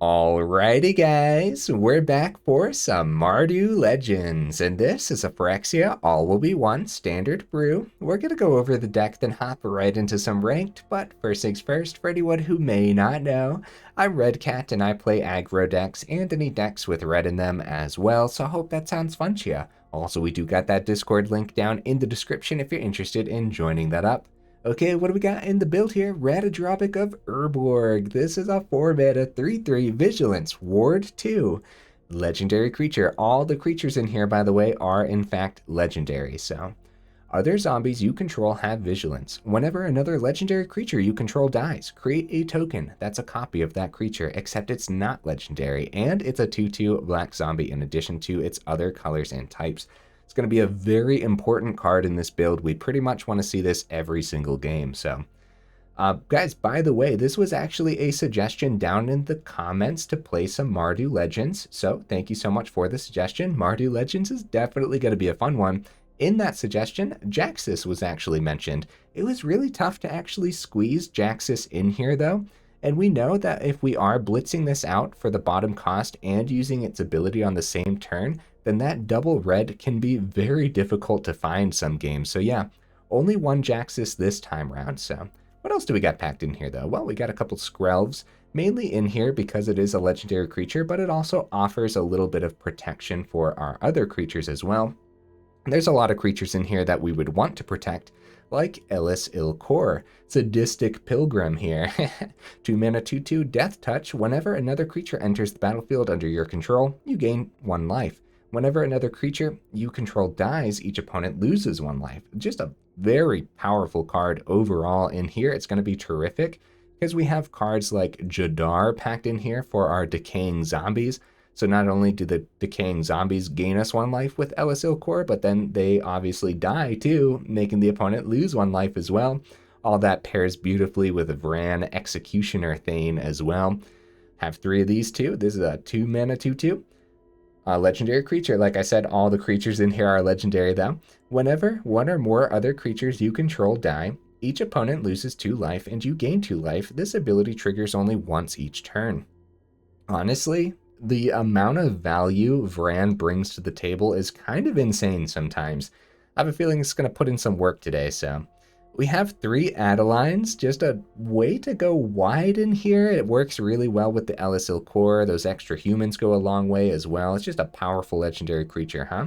Alrighty guys, we're back for some Mardu Legends, and this is a Phyrexia all will be one standard brew. We're gonna go over the deck then hop right into some ranked, but first things first, for anyone who may not know, I'm Red Cat and I play aggro decks and any decks with red in them as well, so I hope that sounds fun to you. Also, we do got that Discord link down in the description if you're interested in joining that up. Okay, what do we got in the build here? Ratadrabik of Urborg. This is a 4-mana 3/3 Vigilance, Ward 2. Legendary creature. All the creatures in here, by the way, are in fact legendary. So, other zombies you control have Vigilance. Whenever another legendary creature you control dies, create a token that's a copy of that creature, except it's not legendary, and it's a 2/2 black zombie in addition to its other colors and types. It's going to be a very important card in this build. We pretty much want to see this every single game. So, guys, by the way, this was actually a suggestion down in the comments to play some Mardu Legends. So, thank you so much for the suggestion. Mardu Legends is definitely going to be a fun one. In that suggestion, Jaxis was actually mentioned. It was really tough to actually squeeze Jaxis in here, though. And we know that if we are blitzing this out for the bottom cost and using its ability on the same turn, then that double red can be very difficult to find some games. So yeah, only one Jaxis this time round. So what else do we got packed in here though? Well, we got a couple Skrelvs, mainly in here because it is a legendary creature, but it also offers a little bit of protection for our other creatures as well. There's a lot of creatures in here that we would want to protect, like il-Kor, Sadistic Pilgrim here. 2-mana 2/2 Death Touch. Whenever another creature enters the battlefield under your control, you gain 1 life. Whenever another creature you control dies, each opponent loses 1 life. Just a very powerful card overall in here. It's going to be terrific because we have cards like Jadar packed in here for our decaying zombies. So not only do the decaying zombies gain us 1 life with il-Kor, but then they obviously die too, making the opponent lose 1 life as well. All that pairs beautifully with a Vraan Executioner Thane as well. Have 3 of these too. This is a 2-mana 2/2. Legendary creature. Like I said, all the creatures in here are legendary though. Whenever 1 or more other creatures you control die, each opponent loses 2 life and you gain 2 life. This ability triggers only once each turn. Honestly, the amount of value Vraan brings to the table is kind of insane sometimes. I have a feeling it's going to put in some work today, so. We have 3 Adelines, just a way to go wide in here. It works really well with the il-Kor. Those extra humans go a long way as well. It's just a powerful legendary creature, huh?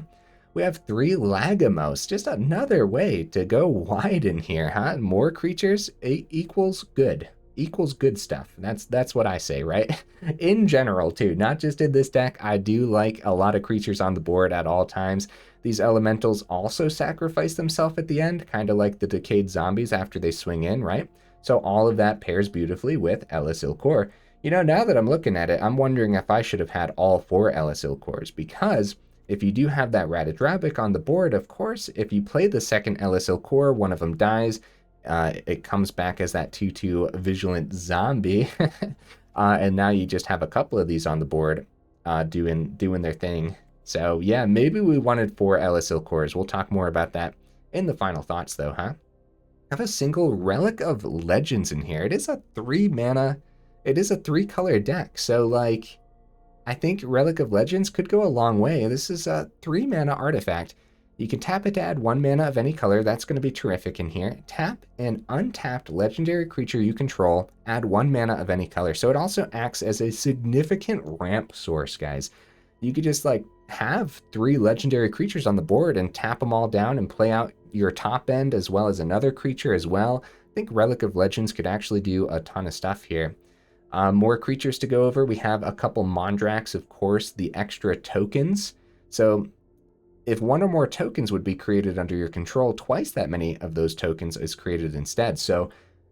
We have 3 Lagomos, just another way to go wide in here, huh? More creatures equals good. Equals good stuff. That's what I say, right? In general, too, not just in this deck. I do like a lot of creatures on the board at all times. These elementals also sacrifice themselves at the end, kind of like the decayed zombies after they swing in, right? So all of that pairs beautifully with il-Kor. You know, now that I'm looking at it, I'm wondering if I should have had all 4 il-Kors, because if you do have that Ratadrabik on the board, of course, if you play the second il-Kor, one of them dies, it comes back as that 2/2 Vigilant Zombie, and now you just have a couple of these on the board doing their thing. So yeah, maybe we wanted 4 il-Kors. We'll talk more about that in the final thoughts though, huh? I have a single Relic of Legends in here. It is a 3-mana, it is a 3-color deck. So like, I think Relic of Legends could go a long way. This is a 3-mana artifact. You can tap it to add 1 mana of any color. That's going to be terrific in here. Tap an untapped legendary creature you control, add 1 mana of any color. So it also acts as a significant ramp source, guys. You could just like have 3 legendary creatures on the board and tap them all down and play out your top end as well as another creature as well. I think Relic of Legends could actually do a ton of stuff here. More creatures to go over. We have a couple Mondraks, of course, the extra tokens. So if 1 or more tokens would be created under your control, twice that many of those tokens is created instead. So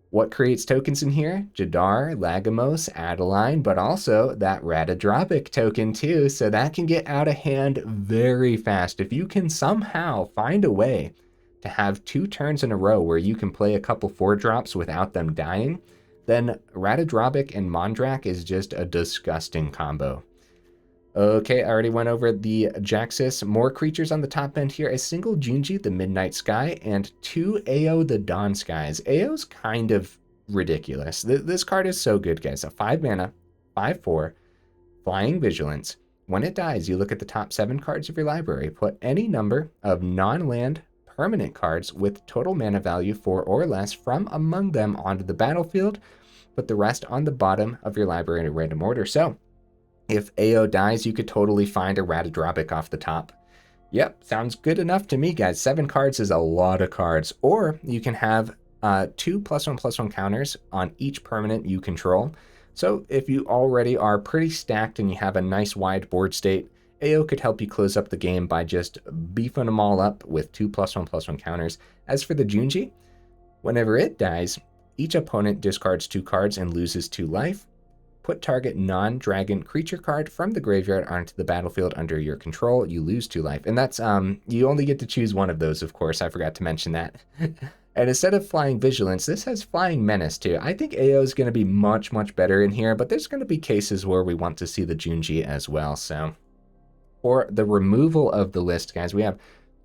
what creates tokens in here? Jadar, Lagomos, Adeline, but also that Ratadrabik token too. So that can get out of hand very fast. If you can somehow find a way to have 2 turns in a row where you can play a couple 4-drops without them dying, then Ratadrabik and Mondrak is just a disgusting combo. Okay, I already went over the Jaxis. More creatures on the top end here. A single Junji, the Midnight Sky, and 2 Ao, the Dawn Skies. Ao's kind of ridiculous. This card is so good, guys. A 5-mana, 5/4, Flying Vigilance. When it dies, you look at the top 7 cards of your library. Put any number of non-land permanent cards with total mana value 4 or less from among them onto the battlefield. Put the rest on the bottom of your library in a random order. So, if AO dies, you could totally find a Ratadrabik off the top. Yep, sounds good enough to me, guys. 7 cards is a lot of cards. Or you can have 2 +1/+1 counters on each permanent you control. So if you already are pretty stacked and you have a nice wide board state, AO could help you close up the game by just beefing them all up with 2 +1/+1 counters. As for the Junji, whenever it dies, each opponent discards 2 cards and loses 2 life. Put target non-dragon creature card from the graveyard onto the battlefield under your control. You lose 2 life. And that's, you only get to choose one of those, of course. I forgot to mention that. And instead of Flying Vigilance, this has Flying Menace too. I think AO is going to be much, much better in here, but there's going to be cases where we want to see the Junji as well. So for the removal of the list, guys, we have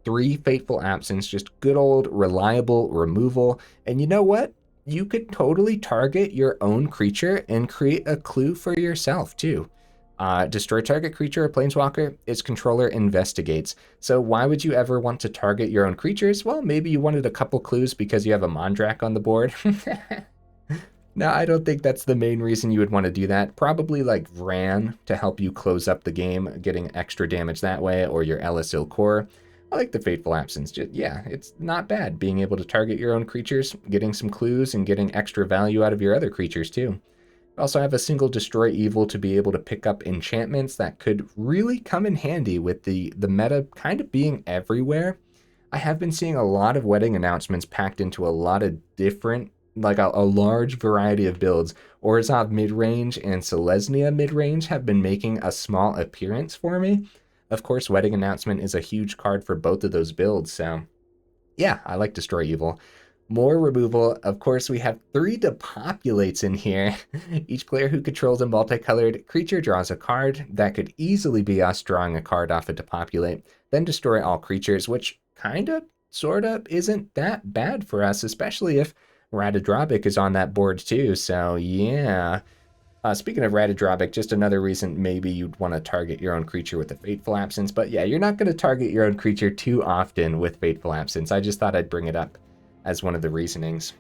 3 Fateful Absence, just good old reliable removal. And you know what? You could totally target your own creature and create a clue for yourself too. Destroy target creature or planeswalker, its controller investigates. So why would you ever want to target your own creatures? Well, maybe you wanted a couple clues because you have a Mondrak on the board. No, I don't think that's the main reason you would want to do that. Probably like Vraan to help you close up the game, getting extra damage that way, or your il-Kor. I like the Fateful Absence. Yeah, it's not bad being able to target your own creatures, getting some clues, and getting extra value out of your other creatures too. Also have a single Destroy Evil to be able to pick up enchantments that could really come in handy with the meta kind of being everywhere. I have been seeing a lot of wedding announcements packed into a lot of different, like a large variety of builds. Orzhov midrange and Selesnya midrange have been making a small appearance for me. Of course, Wedding Announcement is a huge card for both of those builds, so yeah, I like Destroy Evil. More removal. Of course, we have 3 Depopulates in here. Each player who controls a multicolored creature draws a card. That could easily be us drawing a card off a Depopulate. Then destroy all creatures, which kinda, sorta, isn't that bad for us, especially if Ratadrabik is on that board too, so yeah. Speaking of Ratadrabik, just another reason maybe you'd want to target your own creature with a Fateful Absence, but yeah, you're not going to target your own creature too often with Fateful Absence. I just thought I'd bring it up as one of the reasonings.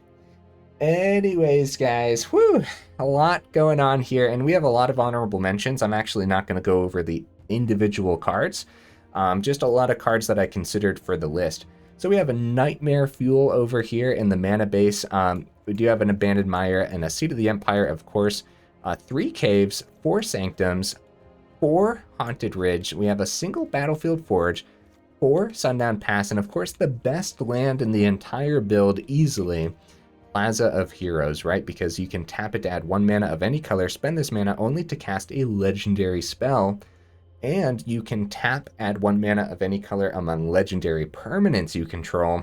Anyways, guys, whew, a lot going on here, and we have a lot of honorable mentions. I'm actually not going to go over the individual cards, just a lot of cards that I considered for the list. So we have a Nightmare Fuel over here in the mana base. We do have an Abandoned Mire and a Seat of the Empire, of course. 3 Caves, 4 Sanctums, 4 Haunted Ridge. We have a single Battlefield Forge, 4 Sundown Pass, and of course the best land in the entire build easily, Plaza of Heroes, right? Because you can tap it to add 1 mana of any color, spend this mana only to cast a legendary spell, and you can tap, add 1 mana of any color among legendary permanents you control.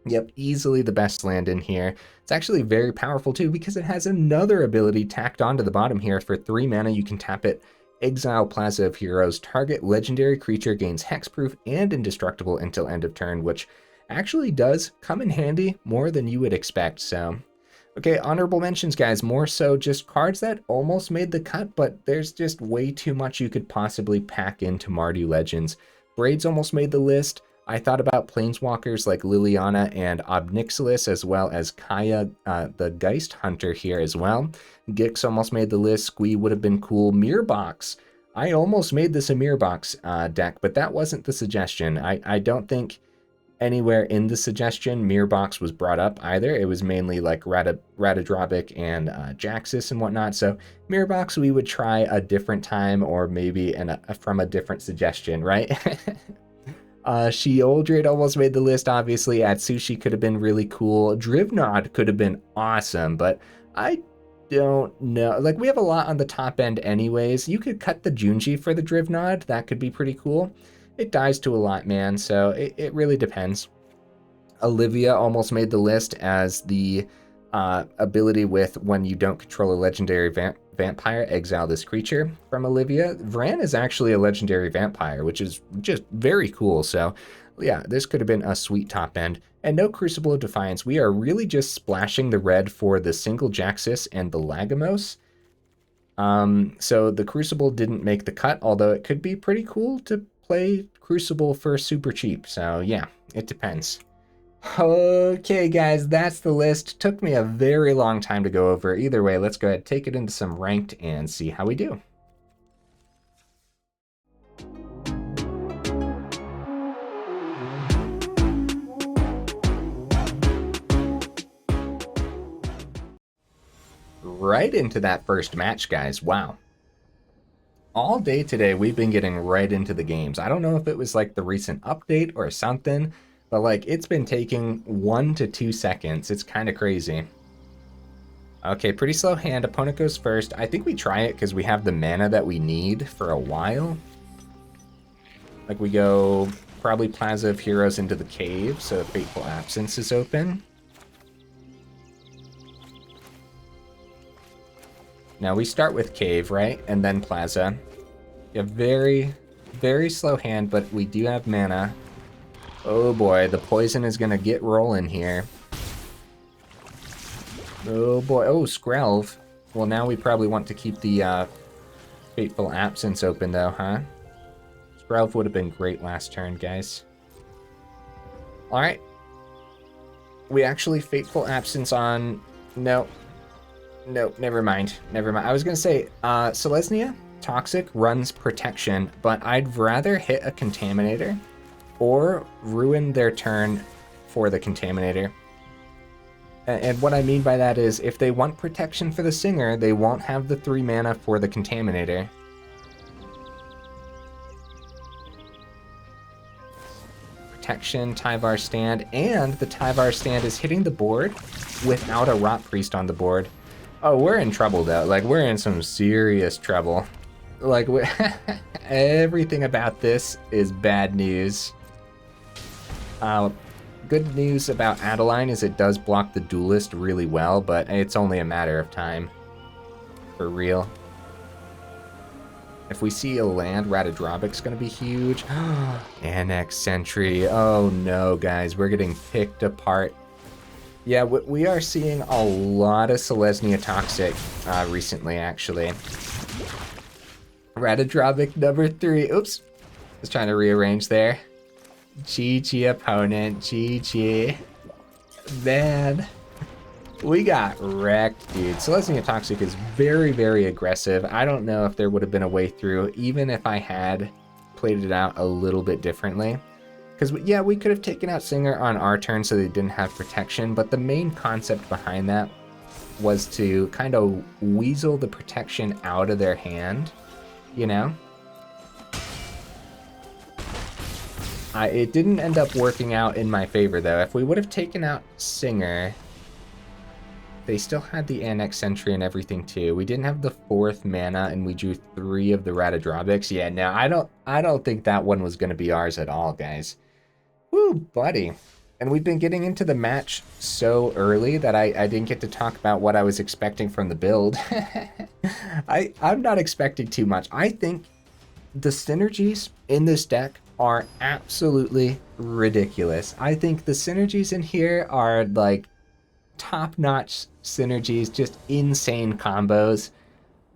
Yep, easily the best land in here. It's actually very powerful too because it has another ability tacked onto the bottom here. For 3 mana, you can tap it, exile Plaza of Heroes, target legendary creature gains hexproof and indestructible until end of turn, which actually does come in handy more than you would expect. So, okay, honorable mentions, guys, more so just cards that almost made the cut, but there's just way too much you could possibly pack into Mardu Legends. Braids almost made the list. I thought about planeswalkers like Liliana and Obnixilis, as well as Kaya, the Geist Hunter here as well. Gix almost made the list. Squee would have been cool. Mirrorbox. I almost made this a Mirrorbox deck, but that wasn't the suggestion. I don't think anywhere in the suggestion Mirrorbox was brought up either. It was mainly like Ratadrabik and Jaxis and whatnot. So Mirrorbox we would try a different time, or maybe from a different suggestion, right? Sheoldred almost made the list, obviously. Atsushi could have been really cool. Drivnod could have been awesome, but I don't know. Like, we have a lot on the top end anyways. You could cut the Junji for the Drivnod. That could be pretty cool. It dies to a lot, man, so it really depends. Olivia almost made the list as the ability with when you don't control a legendary vampire, exile this creature from Olivia. Vraan is actually a legendary vampire, which is just very cool. So yeah, this could have been a sweet top end. And no Crucible of Defiance. We are really just splashing the red for the single Jaxis and the Lagomos. So the Crucible didn't make the cut, although it could be pretty cool to play Crucible for super cheap. So yeah, it depends. Okay, guys, that's the list. Took me a very long time to go over. Either way, let's go ahead, take it into some ranked and see how we do. Right into that first match, guys. Wow. All day today, we've been getting right into the games. I don't know if it was like the recent update or something, but like it's been taking 1 to 2 seconds. It's kind of crazy. Okay, pretty slow hand. Opponent goes first. I think we try it because we have the mana that we need for a while. Like we go probably Plaza of Heroes into the cave, so Fateful Absence is open. Now we start with Cave, right? And then Plaza. A very, very slow hand, but we do have mana. Oh boy, the poison is gonna get rolling here. Oh boy, oh, Skrelv. Well, now we probably want to keep the Fateful Absence open though, huh? Skrelv would have been great last turn, guys. Alright. We actually Fateful Absence on... No, never mind. I was gonna say, Selesnya, Toxic, runs Protection, but I'd rather hit a Contaminator or ruin their turn for the Contaminator. And what I mean by that is, if they want Protection for the Singer, they won't have the 3 mana for the Contaminator. Protection, Tyvar Stand, and the Tyvar Stand is hitting the board without a Rot Priest on the board. Oh, we're in trouble though. Like, we're in some serious trouble. Like, everything about this is bad news. Good news about Adeline is it does block the Duelist really well, but it's only a matter of time. For real. If we see a land, Ratadrabik's gonna be huge. Annex Sentry. Oh no, guys, we're getting picked apart. Yeah, we are seeing a lot of Selesnya Toxic recently, actually. Ratadrabik number 3. Oops. Was trying to rearrange there. GG opponent. GG. Man. We got wrecked, dude. Selesnya Toxic is very, very aggressive. I don't know if there would have been a way through, even if I had played it out a little bit differently. Because, yeah, we could have taken out Singer on our turn so they didn't have protection, but the main concept behind that was to kind of weasel the protection out of their hand, you know? It didn't end up working out in my favor, though. If we would have taken out Singer, they still had the Annex Sentry and everything, too. We didn't have the 4th mana, and we drew 3 of the Ratadrabiks. Yeah, no, I don't think that one was going to be ours at all, guys. Woo, buddy. And we've been getting into the match so early that I didn't get to talk about what I was expecting from the build. I'm not expecting too much. I think the synergies in this deck are absolutely ridiculous. I think the synergies in here are like top-notch synergies, just insane combos.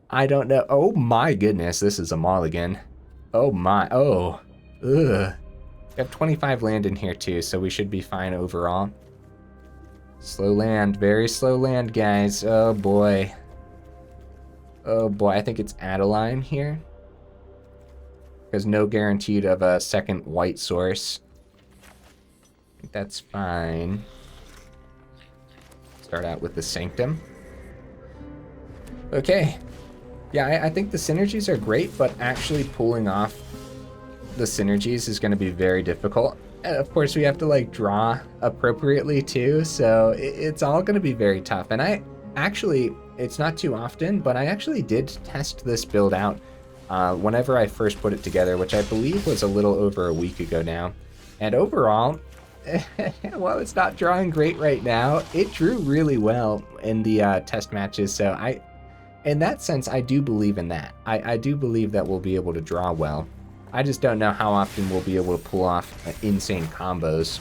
I don't know. Oh my goodness, this is a mulligan. Oh my, oh, ugh. We have 25 land in here too, so we should be fine overall. Slow land, very slow land, guys. Oh boy. Oh boy, I think it's Adeline here. Because no guaranteed of a second white source. I think that's fine. Start out with the Sanctum. Okay. Yeah, I think the synergies are great, but actually pulling off the synergies is going to be very difficult. And of course, we have to like draw appropriately too, so it's all going to be very tough. And I actually, it's not too often, but I actually did test this build out whenever I first put it together, which I believe was a little over a week ago now. And overall, while it's not drawing great right now, it drew really well in the test matches. So in that sense, I do believe in that. I do believe that we'll be able to draw well. I just don't know how often we'll be able to pull off insane combos.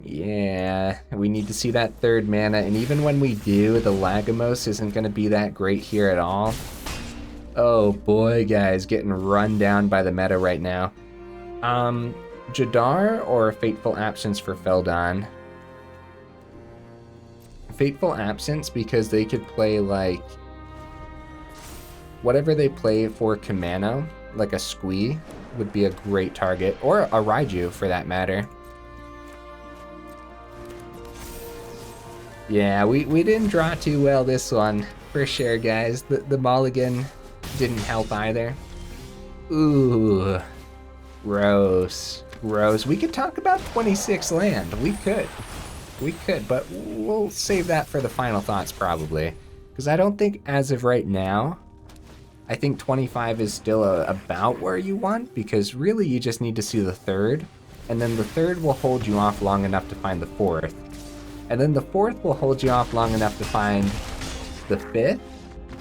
Yeah, we need to see that third mana, and even when we do, the Lagomos isn't going to be that great here at all. Oh boy, guys, getting run down by the meta right now. Jadar or Fateful Absence for Feldon? Fateful Absence, because they could play, like, whatever they play for Kamano, like a Squee, would be a great target, or a Raiju for that matter. Yeah, we didn't draw too well this one, for sure, guys. The mulligan didn't help either. Ooh, gross, gross. We could talk about 26 land. We could, but we'll save that for the final thoughts probably. Because I don't think, as of right now, I think 25 is still about where you want, because really you just need to see the third, and then the third will hold you off long enough to find the fourth. And then the fourth will hold you off long enough to find the fifth,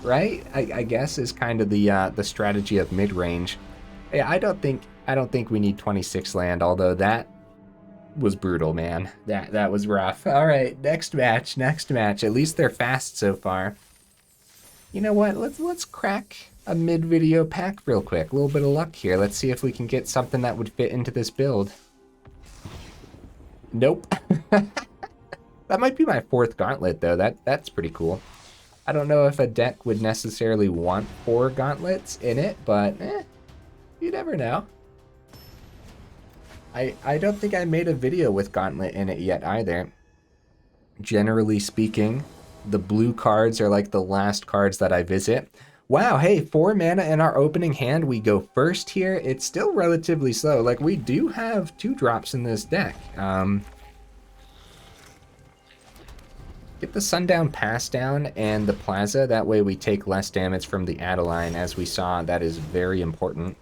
right? I guess is kind of the strategy of mid-range. Yeah, I don't think we need 26 land, although that was brutal, man. That was rough. All right, next match. At least they're fast so far. You know what? Let's crack a mid-video pack real quick. A little bit of luck here. Let's see if we can get something that would fit into this build. Nope. That might be my fourth gauntlet, though. That's pretty cool. I don't know if a deck would necessarily want 4 gauntlets in it, but you never know. I don't think I made a video with gauntlet in it yet either. Generally speaking, the blue cards are like the last cards that I visit. Wow, hey, 4 mana in our opening hand. We go first here. It's still relatively slow. Like, we do have 2 drops in this deck. Get the Sundown Pass down and the Plaza. That way we take less damage from the Adeline. As we saw, that is very important.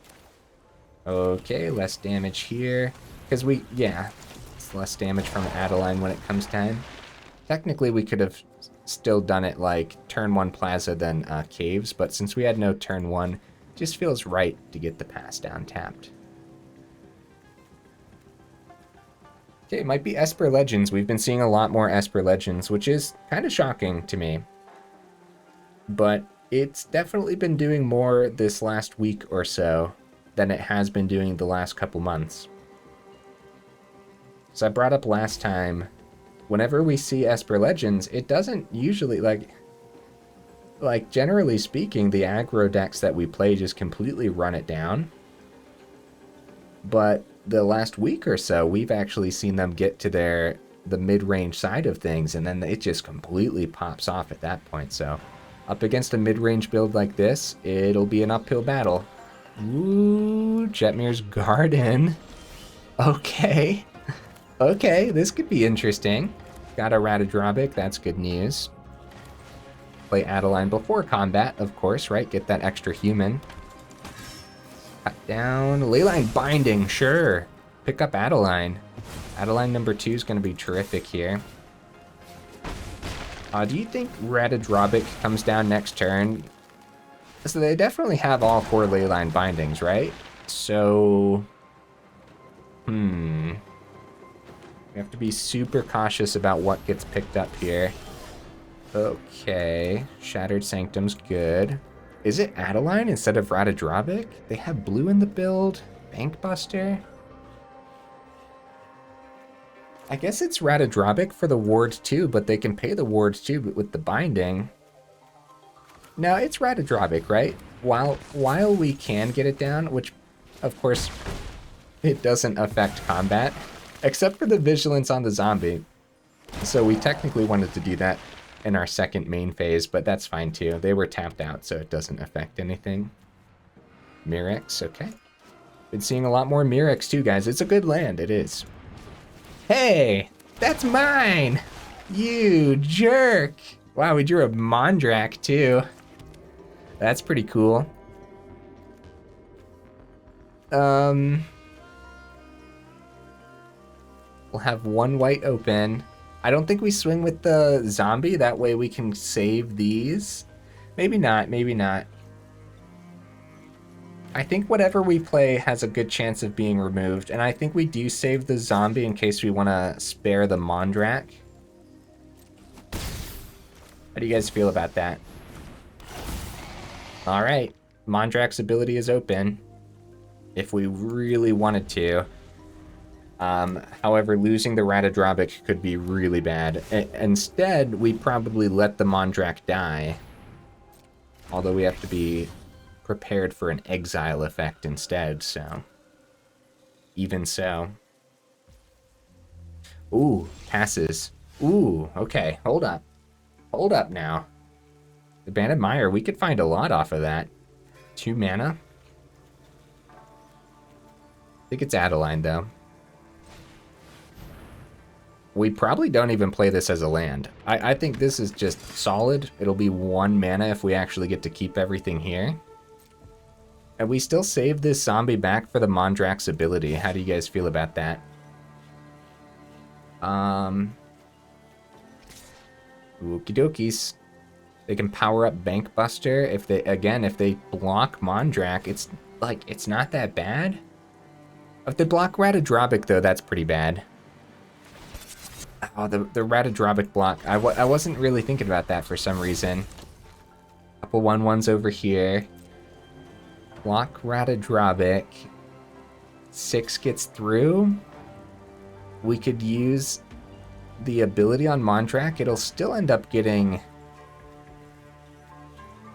Okay, less damage here. Because it's less damage from Adeline when it comes time. Technically, we could have still done it like turn 1 Plaza, then Caves. But since we had no turn 1, it just feels right to get the Pass down tapped. Okay, it might be Esper Legends. We've been seeing a lot more Esper Legends, which is kind of shocking to me. But it's definitely been doing more this last week or so than it has been doing the last couple months. So I brought up last time, whenever we see Esper Legends, it doesn't usually, like generally speaking, the aggro decks that we play just completely run it down. But the last week or so, we've actually seen them get to the mid-range side of things, and then it just completely pops off at that point. So up against a mid-range build like this, it'll be an uphill battle. Ooh, Jetmir's Garden. Okay. Okay, this could be interesting. Got a Ratadrabik, that's good news. Play Adeline before combat, of course, right? Get that extra human. Cut down. Leyline Binding, sure. Pick up Adeline. Adeline number 2 is going to be terrific here. Do you think Ratadrabik comes down next turn? So they definitely have all 4 Leyline Bindings, right? So... we have to be super cautious about what gets picked up here. Okay. Shattered Sanctum's good. Is it Adeline instead of Ratadrabik? They have blue in the build. Bankbuster. I guess it's Ratadrabik for the ward too, but they can pay the ward too with the binding. No, it's Ratadrabik, right? While we can get it down, which of course it doesn't affect combat, except for the vigilance on the zombie. So we technically wanted to do that in our second main phase, but that's fine too. They were tapped out, so it doesn't affect anything. Mirex, okay. Been seeing a lot more Mirex too, guys. It's a good land, it is. Hey, that's mine! You jerk! Wow, we drew a Mondrak too. That's pretty cool. We'll have 1 white open. I don't think we swing with the zombie. That way we can save these. Maybe not, maybe not. I think whatever we play has a good chance of being removed, and I think we do save the zombie in case we want to spare the Mondrak. How do you guys feel about that? All right, Mondrak's ability is open if we really wanted to. However, losing the Ratadrabik could be really bad. Instead, we probably let the Mondrak die. Although we have to be prepared for an exile effect instead, so. Even so. Ooh, passes. Ooh, okay, hold up. Hold up now. The Abandoned Mire, we could find a lot off of that. 2 mana. I think it's Adeline, though. We probably don't even play this as a land. I think this is just solid. It'll be 1 mana if we actually get to keep everything here. And we still save this zombie back for the Mondrak's ability. How do you guys feel about that? Okie dokies. They can power up Bank Buster. If they block Mondrak, it's not that bad. If they block Ratadrabik, though, that's pretty bad. Oh, the Ratadrabik block. I wasn't really thinking about that for some reason. Couple 1/1s over here. Block Ratadrabik. 6 gets through. We could use the ability on Mondrak. It'll still end up getting...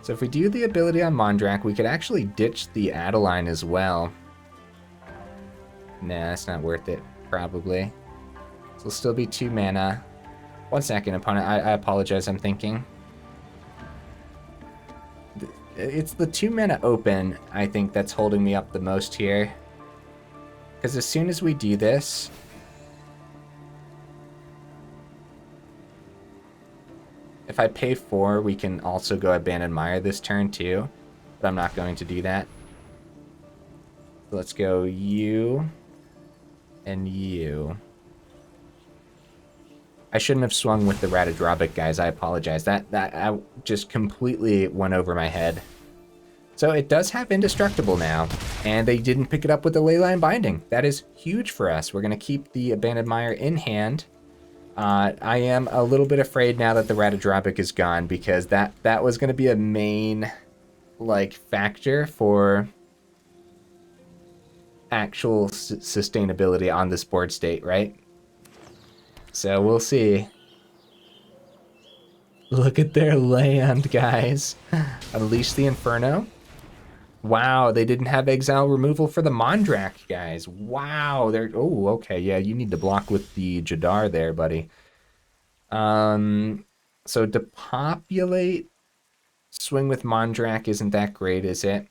So if we do the ability on Mondrak, we could actually ditch the Adeline as well. Nah, that's not worth it, probably. So it'll still be 2 mana. 1 second, opponent. I apologize, I'm thinking. It's the 2 mana open, I think, that's holding me up the most here. Because as soon as we do this... If I pay 4, we can also go Abandoned Mire this turn too. But I'm not going to do that. So let's go you and you. I shouldn't have swung with the Ratadrabik, guys. I apologize. That I just completely went over my head. So it does have Indestructible now, and they didn't pick it up with the Leyline Binding. That is huge for us. We're going to keep the Abandoned Mire in hand. I am a little bit afraid now that the Ratadrabik is gone, because that was going to be a main factor for actual sustainability on this board state, right? So we'll see. Look at their land, guys. Unleash the Inferno. Wow, they didn't have exile removal for the Mondrak, guys. Wow, they're... Oh, okay, yeah, you need to block with the Jadar there, buddy. So Depopulate, swing with Mondrak isn't that great, is it?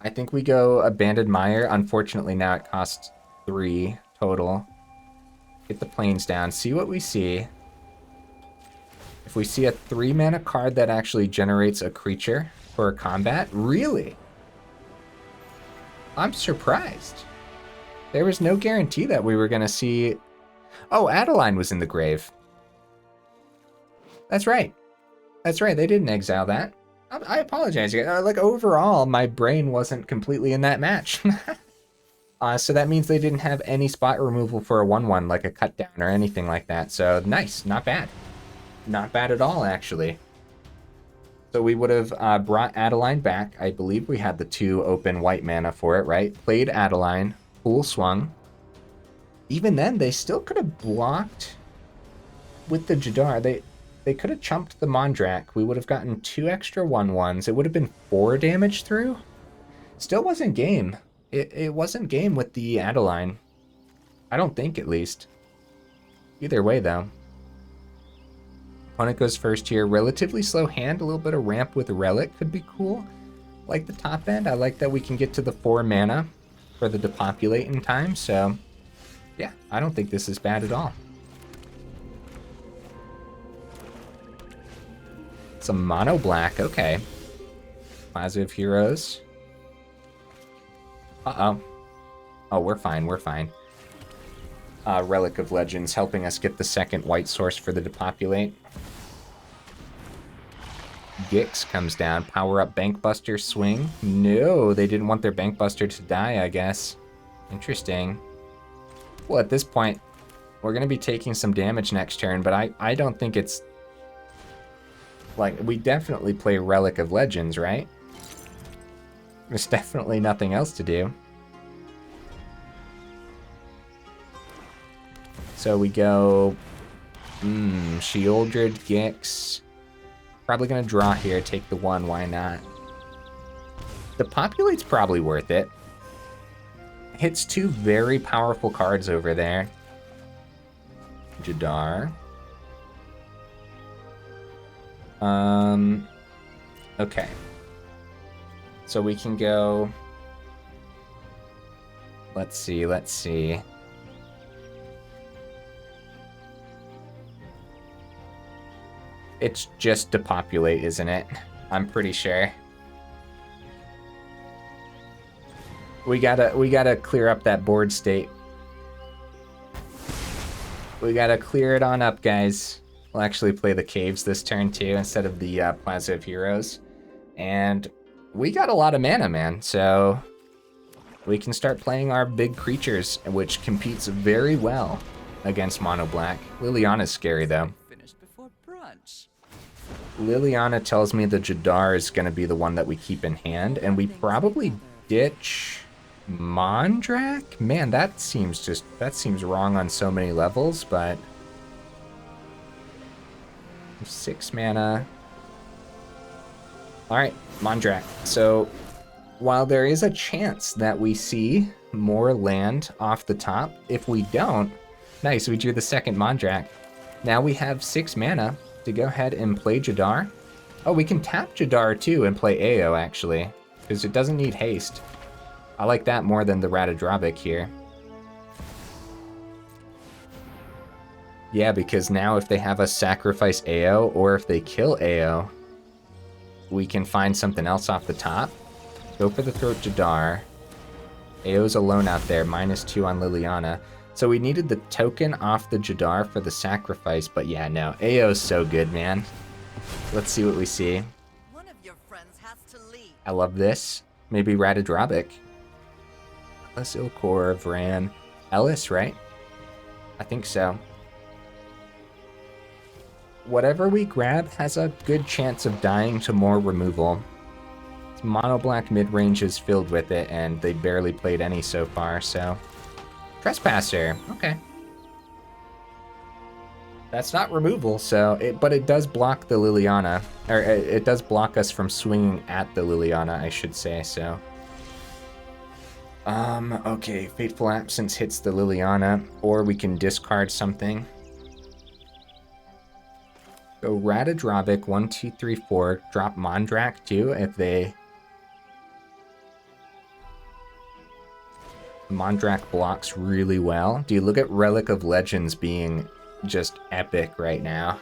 I think we go Abandoned Mire. Unfortunately, now it costs 3 total. Get the planes down, see what we see. If we see a 3 mana card that actually generates a creature for a combat, really? I'm surprised. There was no guarantee that we were going to see... Oh, Adeline was in the grave. That's right. That's right, they didn't exile that. I apologize. Overall, my brain wasn't completely in that match. So that means they didn't have any spot removal for a 1/1, like a cut down or anything like that. So nice, not bad. Not bad at all, actually. So we would have brought Adeline back. I believe we had the 2 open white mana for it, right? Played Adeline, full swung. Even then, they still could have blocked with the Jadar. They could have chumped the Mondrak. We would have gotten 2 extra 1/1s. It would have been 4 damage through. Still wasn't game. It wasn't game with the Adeline. I don't think, at least. Either way, though. Opponent goes first here. Relatively slow hand. A little bit of ramp with Relic could be cool. Like the top end. I like that we can get to the 4 mana for the Depopulate in time. So, yeah, I don't think this is bad at all. Some mono black. Okay. Plaza of Heroes. Uh-oh. Oh, we're fine. We're fine. Relic of Legends helping us get the 2nd white source for the Depopulate. Gix comes down. Power up Bankbuster, swing. No, they didn't want their Bankbuster to die, I guess. Interesting. Well, at this point, we're going to be taking some damage next turn, but I don't think it's... Like, we definitely play Relic of Legends, right? There's definitely nothing else to do. So we go... Shieldred, Gix. Probably gonna draw here, take the 1, why not? Depopulate's probably worth it. Hits 2 very powerful cards over there. Jadar. Okay. So we can go... Let's see. It's just Depopulate, isn't it? I'm pretty sure. We gotta clear up that board state. We gotta clear it on up, guys. We'll actually play the Caves this turn too, instead of the Plaza of Heroes. And we got a lot of mana, man, so we can start playing our big creatures, which competes very well against Mono Black. Liliana's scary, though. Liliana tells me the Jadar is going to be the one that we keep in hand, and we probably ditch Mondrak? Man, that seems wrong on so many levels, but 6 mana. Alright, Mondrak. So, while there is a chance that we see more land off the top, if we don't, nice, we drew the second Mondrak. Now we have 6 mana to go ahead and play Jadar. Oh, we can tap Jadar too and play AO actually, because it doesn't need haste. I like that more than the Ratadrabik here. Yeah, because now if they have us sacrifice AO, or if they kill AO, we can find something else off the top. Go for the Throat Jadar. AO's alone out there, -2 on Liliana. So we needed the token off the Jadar for the sacrifice, but yeah, no. AO's so good, man. Let's see what we see. One of your friends has to leave. I love this. Maybe Ratadrabik. Ellis, il-Kor, Vraan. Ellis, right? I think so. Whatever we grab has a good chance of dying to more removal. It's mono black midrange is filled with it, and they barely played any so far, so... Trespasser, okay. That's not removal, so but it does block the Liliana, or it does block us from swinging at the Liliana, I should say, so. Okay, Fateful Absence hits the Liliana, or we can discard something. Go Ratadrabik, 1, 2, 3, 4, drop Mondrak too, if they... Mondrak blocks really well. Dude, look at Relic of Legends being just epic right now.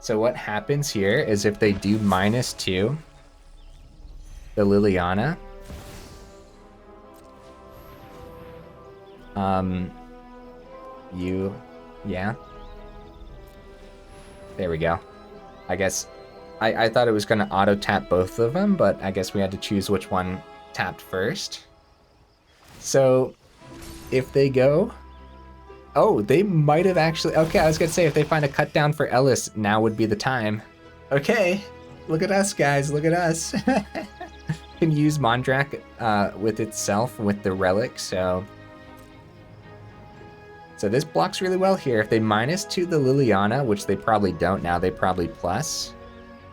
So what happens here is if they do -2, the Liliana, yeah. There we go. I guess, I thought it was gonna auto-tap both of them, but I guess we had to choose which one tapped first. So, if they go... Oh, they might have actually... Okay, I was going to say, if they find a cut down for Ellis, now would be the time. Okay, look at us, guys. Look at us. Can use Mondrak with itself, with the relic, so... So this blocks really well here. If they -2 the Liliana, which they probably don't now, they probably plus.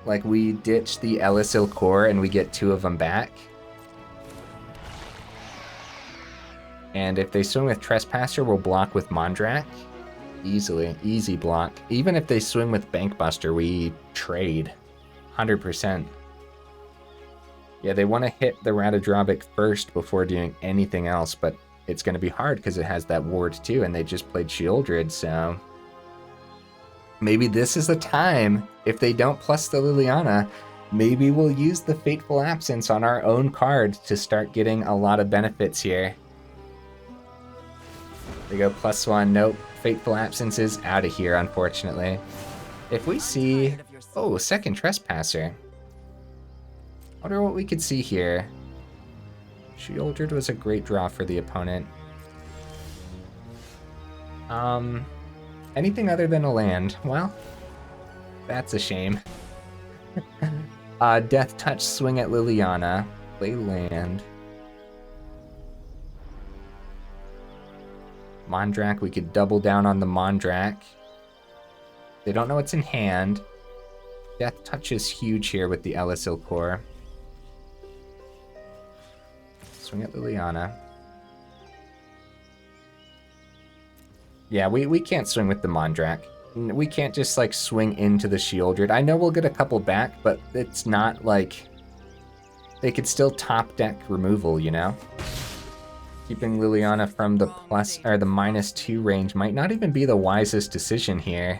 Like, we ditch the Ellis il-Kor and we get 2 of them back. And if they swing with Trespasser, we'll block with Mondrak. Easily. Easy block. Even if they swing with Bankbuster, we trade. 100%. Yeah, they want to hit the Ratadrabik first before doing anything else, but it's going to be hard because it has that ward too, and they just played Shieldred, so... Maybe this is the time, if they don't plus the Liliana, maybe we'll use the Fateful Absence on our own card to start getting a lot of benefits here. They go +1. Nope. Fateful Absence is out of here, unfortunately. If we see Oh, second Trespasser. Wonder what we could see here. Shieldred was a great draw for the opponent. Anything other than a land? Well, that's a shame. Death Touch, swing at Liliana. Play land. Mondrak, we could double down on the Mondrak. They don't know what's in hand. Death Touch is huge here with the il-Kor. Swing at Liliana. Yeah, we can't swing with the Mondrak. We can't just, like, swing into the Shieldred. I know we'll get a couple back, but it's not, like... They could still top deck removal, you know? Keeping Liliana from the plus or the -2 range might not even be the wisest decision here.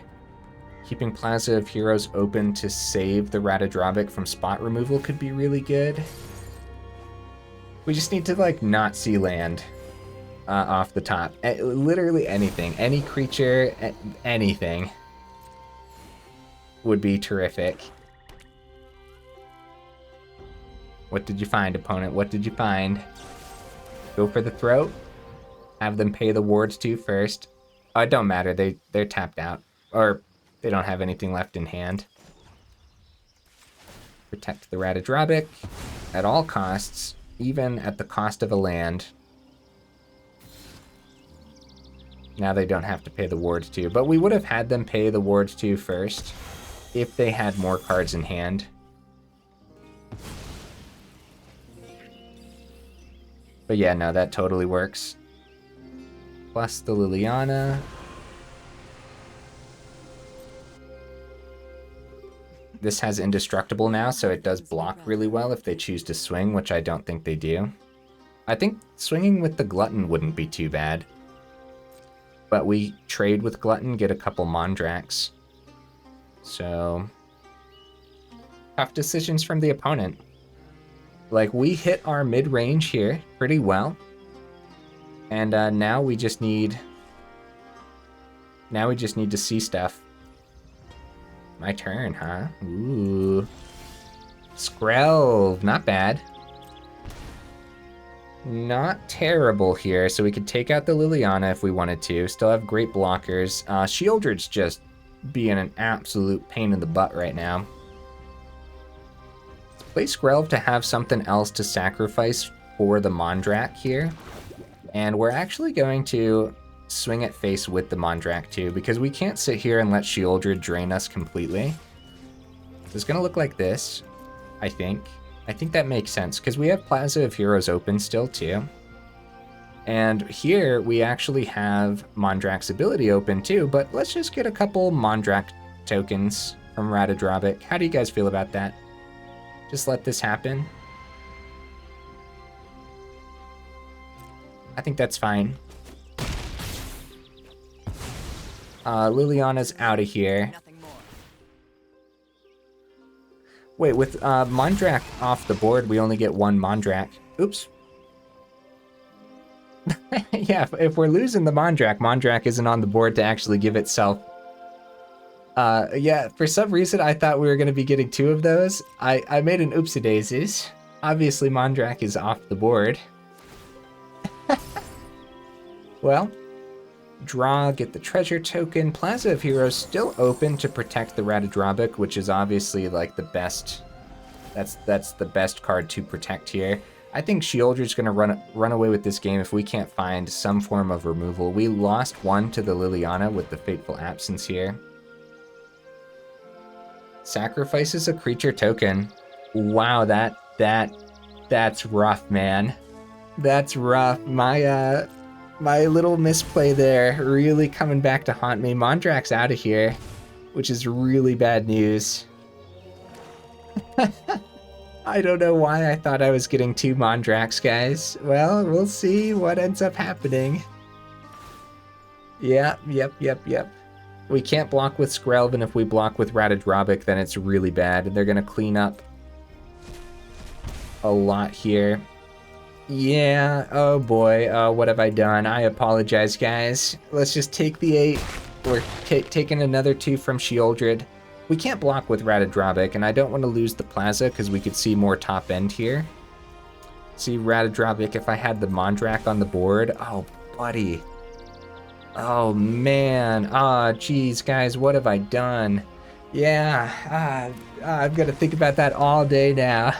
Keeping Plaza of Heroes open to save the Ratadrabik from spot removal could be really good. We just need to, like, not see land off the top. Literally anything. Any creature, anything would be terrific. What did you find, opponent? What did you find? Go for the throat. Have them pay the wards too first. Oh, it don't matter. They're tapped out. Or they don't have anything left in hand. Protect the Ratadrabik at all costs, even at the cost of a land. Now they don't have to pay the wards too. But we would have had them pay the wards too first if they had more cards in hand. But yeah, no, that totally works. Plus the Liliana. This has Indestructible now, so it does block really well if they choose to swing, which I don't think they do. I think swinging with the Glutton wouldn't be too bad. But we trade with Glutton, get a couple Mondraks. So... tough decisions from the opponent. Like, we hit our mid-range here pretty well. And now we just need... now we just need to see stuff. My turn, huh? Ooh. Skrelv, not bad. Not terrible here, so we could take out the Liliana if we wanted to. Still have great blockers. Shieldred's just being an absolute pain in the butt right now. Play Skrelv to have something else to sacrifice for the Mondrak here. And we're actually going to swing at face with the Mondrak too, because we can't sit here and let Shieldred drain us completely. It's going to look like this, I think. I think that makes sense, because we have Plaza of Heroes open still too. And here we actually have Mondrak's ability open too, but let's just get a couple Mondrak tokens from Ratadrabik. How do you guys feel about that? Just let this happen. I think that's fine. Liliana's out of here. Wait, with Mondrak off the board, we only get one Mondrak. Oops. Yeah, if we're losing the Mondrak, Mondrak isn't on the board to actually give itself. Yeah, for some reason I thought we were going to be getting two of those. I made an oopsie-daisies. Obviously Mondrak is off the board. Well, draw, get the treasure token. Plaza of Heroes still open to protect the Ratadrabik, which is obviously like the best. That's the best card to protect here. I think Shieldred's gonna run away with this game if we can't find some form of removal. We lost one to the Liliana with the Fateful Absence here. Sacrifices a creature token. Wow, that's rough, man. That's rough. My little misplay there really coming back to haunt me. Mondrak's out of here, which is really bad news. I don't know why I thought I was getting two Mondraks, guys. Well, we'll see what ends up happening. Yep. We can't block with Skrelv, and if we block with Ratadrabik, then it's really bad. They're gonna clean up a lot here. Yeah, oh boy, what have I done? I apologize, guys. Let's just take the 8. We're taking another 2 from Shieldred. We can't block with Ratadrabik, and I don't want to lose the Plaza because we could see more top end here. See, Ratadrabik, if I had the Mondrak on the board. Oh, buddy. Oh, man. Ah, geez, guys, what have I done? Yeah, I've got to think about that all day now.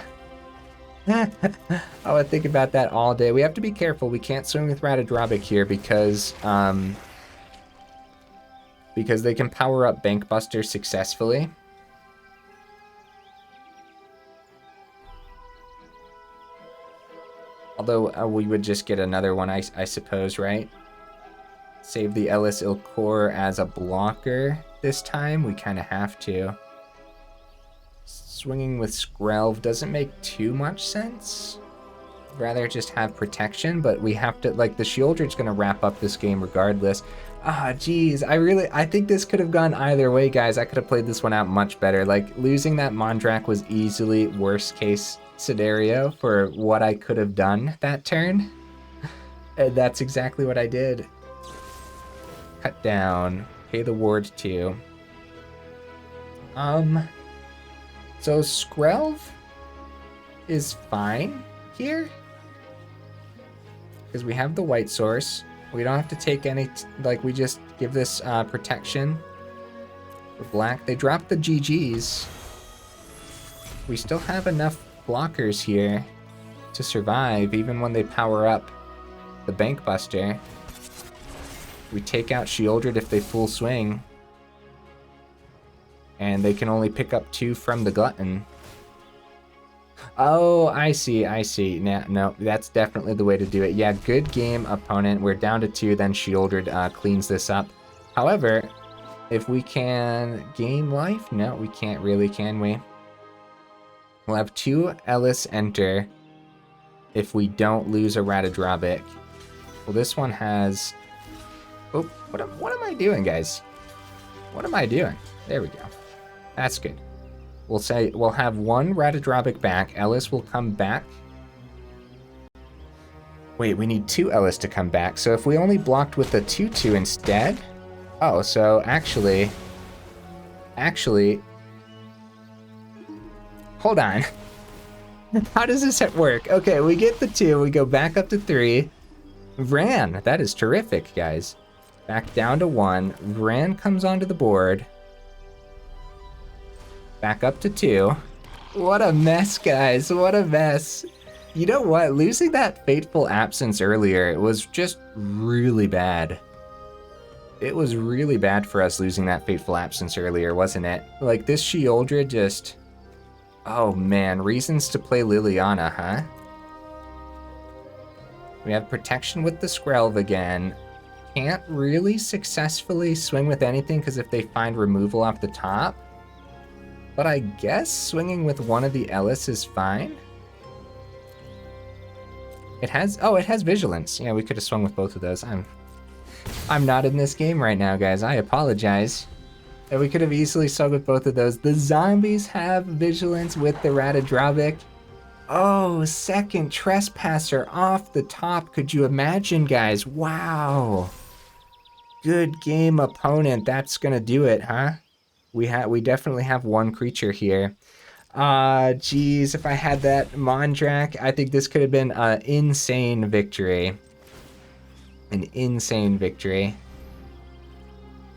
I would think about that all day. We have to be careful. We can't swing with Ratadrabik here because they can power up Bankbuster successfully. Although we would just get another one, I suppose, right? Save the Ellis il-Kor as a blocker this time. We kind of have to. Swinging with Skrelv doesn't make too much sense. I'd rather just have protection, but we have to, like, the Sheoldred's going to wrap up this game regardless. Ah, geez, I think this could have gone either way, guys. I could have played this one out much better. Like, losing that Mondrak was easily worst case scenario for what I could have done that turn. And that's exactly what I did. Cut down, pay the ward 2. So Skrelv is fine here because we have the white source. We don't have to take any, like, we just give this protection for black. They drop the GGs. We still have enough blockers here to survive even when they power up the Bankbuster. We take out Sheoldred if they full swing. And they can only pick up 2 from the Glutton. Oh, I see. No, that's definitely the way to do it. Yeah, good game, opponent. We're down to 2, then Sheoldred cleans this up. However, if we can gain life, no, we can't really, can we? We'll have 2 Ellis enter if we don't lose a Ratadrabik. Well, this one has... Oh, what am I doing, guys? What am I doing? There we go. That's good. We'll say we'll have 1 Ratadrabik back. Ellis will come back. Wait, we need 2 Ellis to come back. So if we only blocked with the 2/2 instead... Oh, so actually... Hold on. How does this work? Okay, we get the 2. We go back up to 3. Vraan. That is terrific, guys. Back down to 1. Vraan comes onto the board. Back up to 2. What a mess, guys. What a mess. You know what? Losing that Fateful Absence earlier, it was just really bad. It was really bad for us losing that Fateful Absence earlier, wasn't it? Like, this Sheoldred just... Oh, man. Reasons to play Liliana, huh? We have protection with the Skrelv again. Can't really successfully swing with anything because if they find removal off the top. But I guess swinging with one of the Ellis is fine. It has Vigilance. Yeah, we could have swung with both of those. I'm not in this game right now, guys. I apologize. And we could have easily swung with both of those. The zombies have Vigilance with the Ratadrabik. Oh, second Trespasser off the top. Could you imagine, guys? Wow. Good game, opponent. That's gonna do it, huh? We definitely have 1 creature here. Geez, if I had that Mondrak, I think this could have been an insane victory. An insane victory.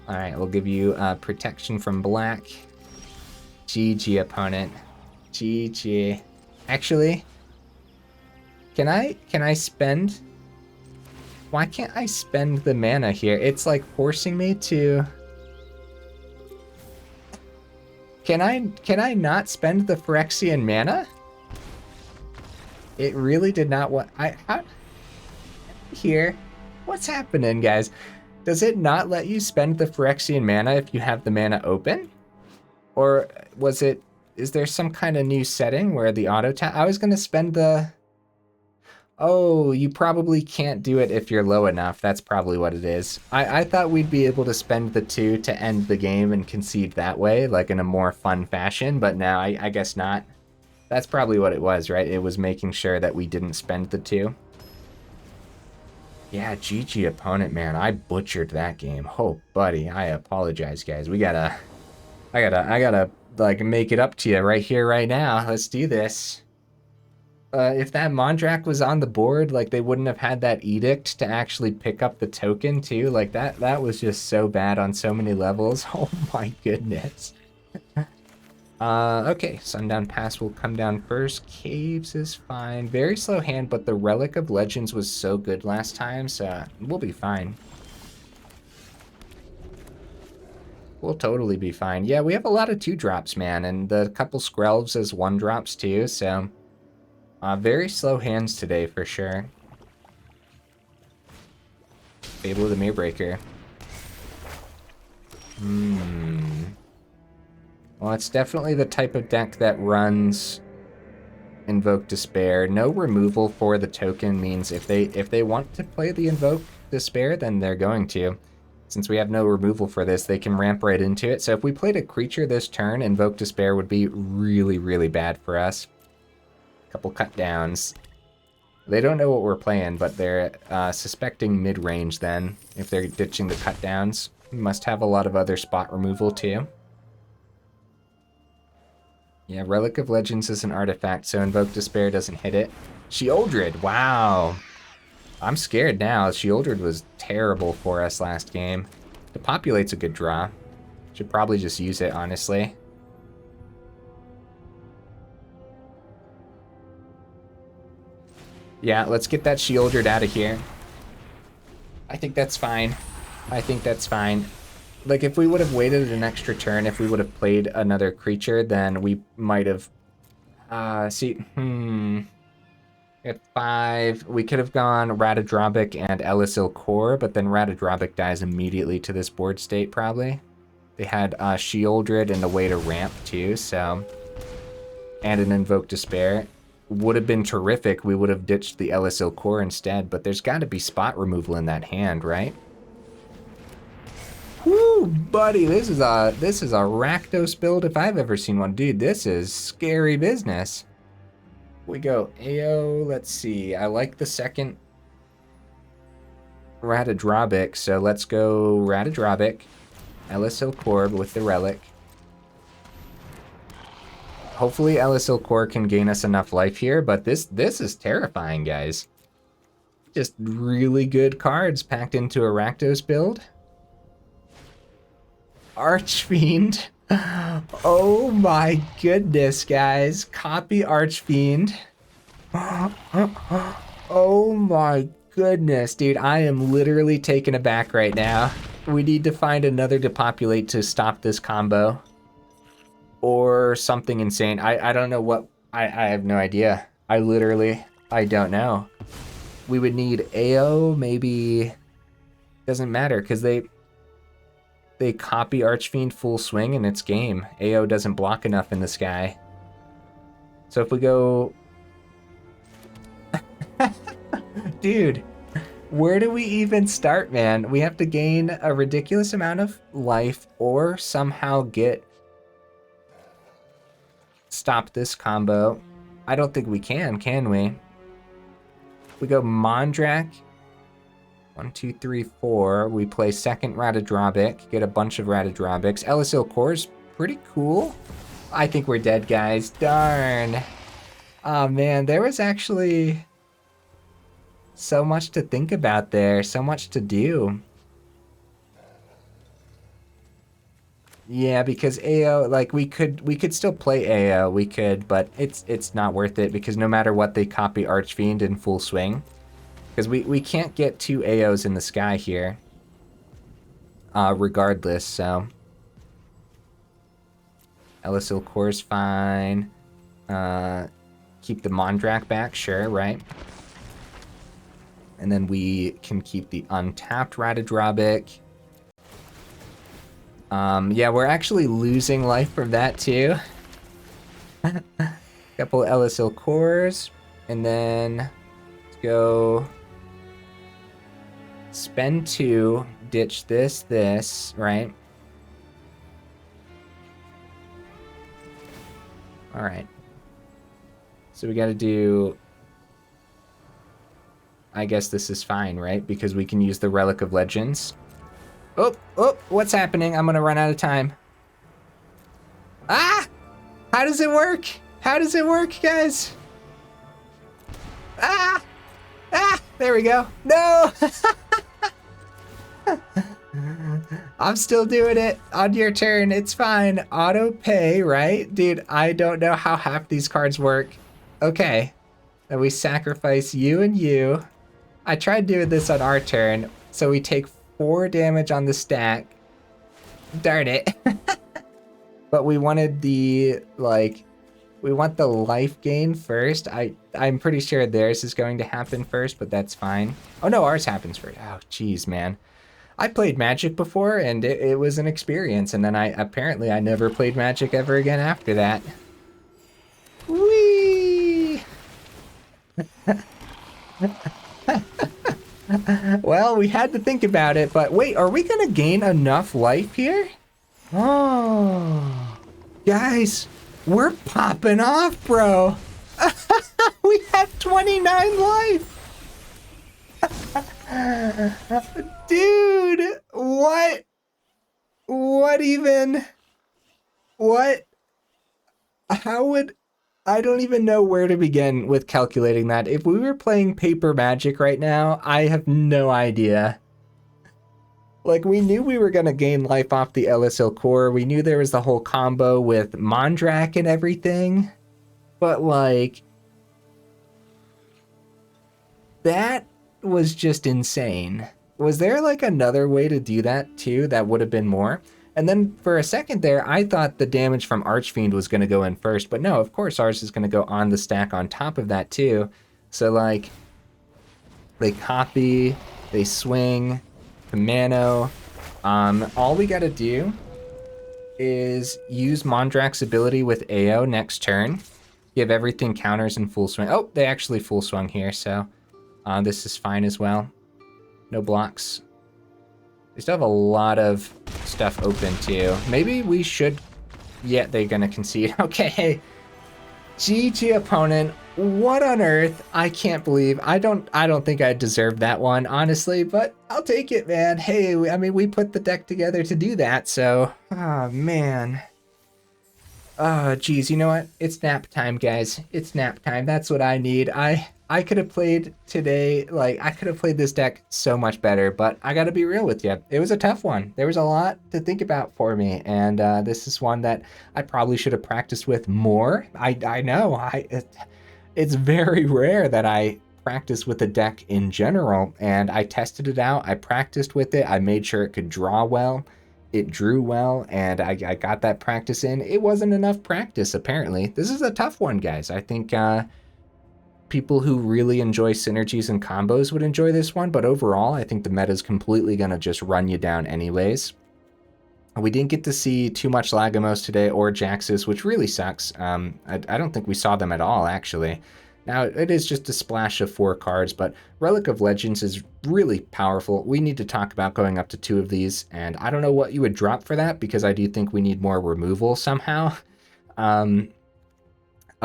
Alright, we'll give you protection from black. GG, opponent. GG. Actually, can I spend... Why can't I spend the mana here? It's like forcing me to... Can I not spend the Phyrexian mana? It really did not want... Here. What's happening, guys? Does it not let you spend the Phyrexian mana if you have the mana open? Or was it... Is there some kind of new setting where the auto tap... I was going to spend the... Oh, you probably can't do it if you're low enough. That's probably what it is. I thought we'd be able to spend the 2 to end the game and concede that way, like in a more fun fashion, but no, I guess not. That's probably what it was, right? It was making sure that we didn't spend the 2. Yeah, GG, opponent, man. I butchered that game. Oh, buddy, I apologize, guys. We gotta I gotta, like, make it up to you right here, right now. Let's do this. If that Mondrak was on the board, like, they wouldn't have had that edict to actually pick up the token, too. Like, that was just so bad on so many levels. Oh my goodness. Okay, Sundown Pass will come down first. Caves is fine. Very slow hand, but the Relic of Legends was so good last time, so we'll be fine. We'll totally be fine. Yeah, we have a lot of 2-drops, man, and the couple Skrelvs as 1-drops too, so... very slow hands today, for sure. Fable of the Mirror. Well, it's definitely the type of deck that runs Invoke Despair. No removal for the token means if they want to play the Invoke Despair, then they're going to. Since we have no removal for this, they can ramp right into it. So if we played a creature this turn, Invoke Despair would be really, really bad for us. Couple cut downs. They don't know what we're playing, but they're suspecting Midrange then, if they're ditching the cut downs. We must have a lot of other spot removal too. Yeah, Relic of Legends is an artifact, so Invoke Despair doesn't hit it. Sheoldred, wow. I'm scared now. Sheoldred was terrible for us last game. Depopulate's a good draw. Should probably just use it, honestly. Yeah, let's get that Sheoldred out of here. I think that's fine. I think that's fine. Like, if we would have waited an extra turn, if we would have played another creature, then we might have... At 5, we could have gone Ratadrabik and il-Kor, but then Ratadrabik dies immediately to this board state, probably. They had Sheoldred and a way to ramp, too, so... And an Invoke Despair. Would have been terrific. We would have ditched the il-Kor instead, but there's got to be spot removal in that hand, right? Whoo, buddy, this is a Rakdos build if I've ever seen one. Dude, this is scary business. We go AO, let's see. I like the second Ratadrabik, so let's go Ratadrabik, il-Kor with the Relic. Hopefully il-Kor can gain us enough life here, but this is terrifying, guys. Just really good cards packed into a Rakdos build. Archfiend. Oh my goodness, guys. Copy Archfiend. Oh my goodness, dude. I am literally taken aback right now. We need to find another Depopulate to stop this combo. Or something insane. I don't know what... I have no idea. I don't know. We would need AO, maybe... Doesn't matter, because they copy Archfiend full swing and it's game. AO doesn't block enough in the sky. So if we go... Dude, where do we even start, man? We have to gain a ridiculous amount of life or somehow stop this combo. I don't think we can we? We go Mondrak. 1, 2, 3, 4. We play second Ratadrabik, get a bunch of Ratadrabiks. il-Kor's pretty cool. I think we're dead, guys. Darn. Oh man, there was actually so much to think about there, so much to do. Yeah, because AO, like, we could still play AO, we could, but it's not worth it because no matter what, they copy Archfiend in full swing. Because we can't get 2 AOs in the sky here. Regardless, so. il-Kor's fine. Keep the Mondrak back, sure, right? And then we can keep the untapped Ratadrabik. Yeah, we're actually losing life from that too. Couple il-Kors. And then let's go spend 2, ditch this, right? All right. So we got to do, I guess this is fine, right? Because we can use the Relic of Legends. Oh, what's happening? I'm going to run out of time. Ah! How does it work? How does it work, guys? Ah! Ah! There we go. No! I'm still doing it. On your turn, it's fine. Auto pay, right? Dude, I don't know how half these cards work. Okay. Then we sacrifice you and you. I tried doing this on our turn, so we take 4 damage on the stack. Darn it. But we wanted the, like, we want the life gain first. I'm pretty sure theirs is going to happen first, but that's fine. Oh no, ours happens first. Oh, geez, man. I played Magic before, and it was an experience, and then I never played Magic ever again after that. Whee! Well, we had to think about it, but wait, are we gonna gain enough life here? Oh, guys, we're popping off, bro. We have 29 life. Dude, what? What even? What? How would... I don't even know where to begin with calculating that. If we were playing paper Magic right now, I have no idea. Like, we knew we were going to gain life off the il-Kor. We knew there was the whole combo with Mondrak and everything. But, like, that was just insane. Was there, like, another way to do that, too, that would have been more? And then for a second there, I thought the damage from Archfiend was going to go in first. But no, of course, ours is going to go on the stack on top of that, too. So, like, they copy, they swing, Mano. All we got to do is use Mondrak's ability with AO next turn. Give everything counters and full swing. Oh, they actually full swung here, so this is fine as well. No blocks. They still have a lot of stuff open too. Maybe we should... Yeah, they're gonna concede. Okay. GG opponent. What on earth? I can't believe. I don't think I deserved that one, honestly, but I'll take it, man. Hey, I mean, we put the deck together to do that, so... Oh, man. Oh, geez, you know what? It's nap time, guys. It's nap time. That's what I need. I could have played today, like, I could have played this deck so much better, but I gotta be real with you. It was a tough one. There was a lot to think about for me, and this is one that I probably should have practiced with more. I know, it's very rare that I practice with a deck in general, and I tested it out, I practiced with it, I made sure it could draw well, it drew well, and I got that practice in. It wasn't enough practice, apparently. This is a tough one, guys. I think people who really enjoy synergies and combos would enjoy this one, but overall, I think the meta is completely going to just run you down anyways. We didn't get to see too much Lagomos today or Jaxis, which really sucks. I don't think we saw them at all, actually. Now, it is just a splash of 4 cards, but Relic of Legends is really powerful. We need to talk about going up to 2 of these, and I don't know what you would drop for that, because I do think we need more removal somehow.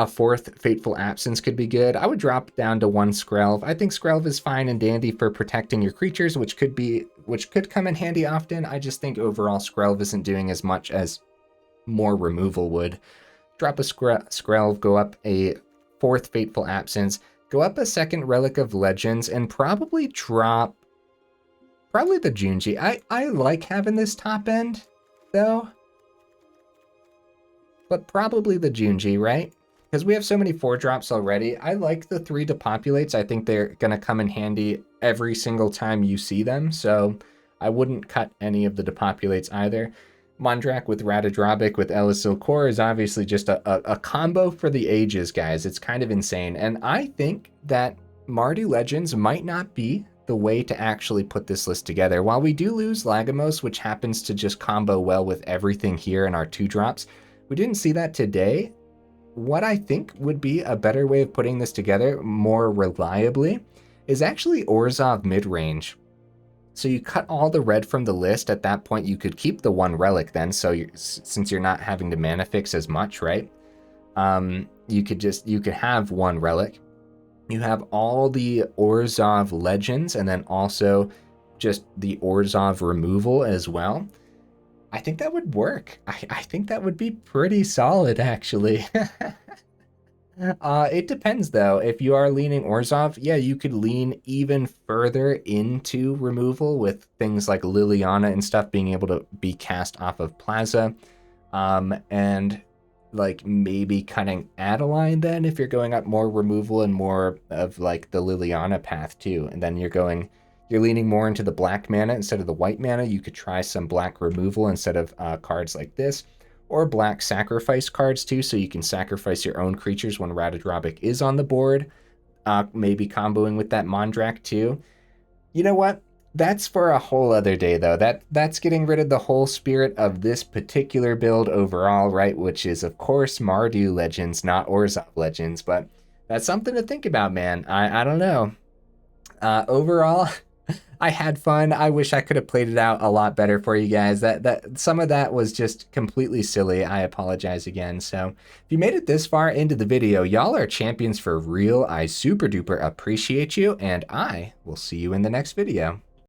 A 4th Fateful Absence could be good. I would drop down to 1 Skrelv. I think Skrelv is fine and dandy for protecting your creatures, which could come in handy often. I just think overall Skrelv isn't doing as much as more removal would. Drop a Skrelv, go up a 4th Fateful Absence, go up a 2nd Relic of Legends, and probably drop the Junji. I like having this top end, though. But probably the Junji, right? Because we have so many 4-drops already. I like the 3 Depopulates. I think they're going to come in handy every single time you see them, so I wouldn't cut any of the Depopulates either. Mondrak with Ratadrabik with il-Kor is obviously just a combo for the ages, guys. It's kind of insane. And I think that Mardu Legends might not be the way to actually put this list together. While we do lose Lagomos, which happens to just combo well with everything here in our 2-drops, we didn't see that today. What I think would be a better way of putting this together more reliably is actually Orzhov Midrange. So you cut all the red from the list. At that point, you could keep the 1 relic then, so since you're not having to mana fix as much, right? You could have 1 relic. You have all the Orzhov Legends, and then also just the Orzhov removal as well. I think that would work. I think that would be pretty solid, actually. It depends though. If you are leaning Orzhov, yeah, you could lean even further into removal with things like Liliana and stuff being able to be cast off of Plaza. And like maybe cutting Adeline then if you're going up more removal and more of like the Liliana path too. And then you're leaning more into the black mana instead of the white mana. You could try some black removal instead of cards like this, or black sacrifice cards too, so you can sacrifice your own creatures when Ratadrabik is on the board. Maybe comboing with that Mondrak too. You know what? That's for a whole other day though. That's getting rid of the whole spirit of this particular build overall, right? Which is of course Mardu Legends, not Orzhov Legends, but that's something to think about, man. I don't know. Overall, I had fun. I wish I could have played it out a lot better for you guys. That some of that was just completely silly. I apologize again. So if you made it this far into the video, y'all are champions for real. I super duper appreciate you, and I will see you in the next video.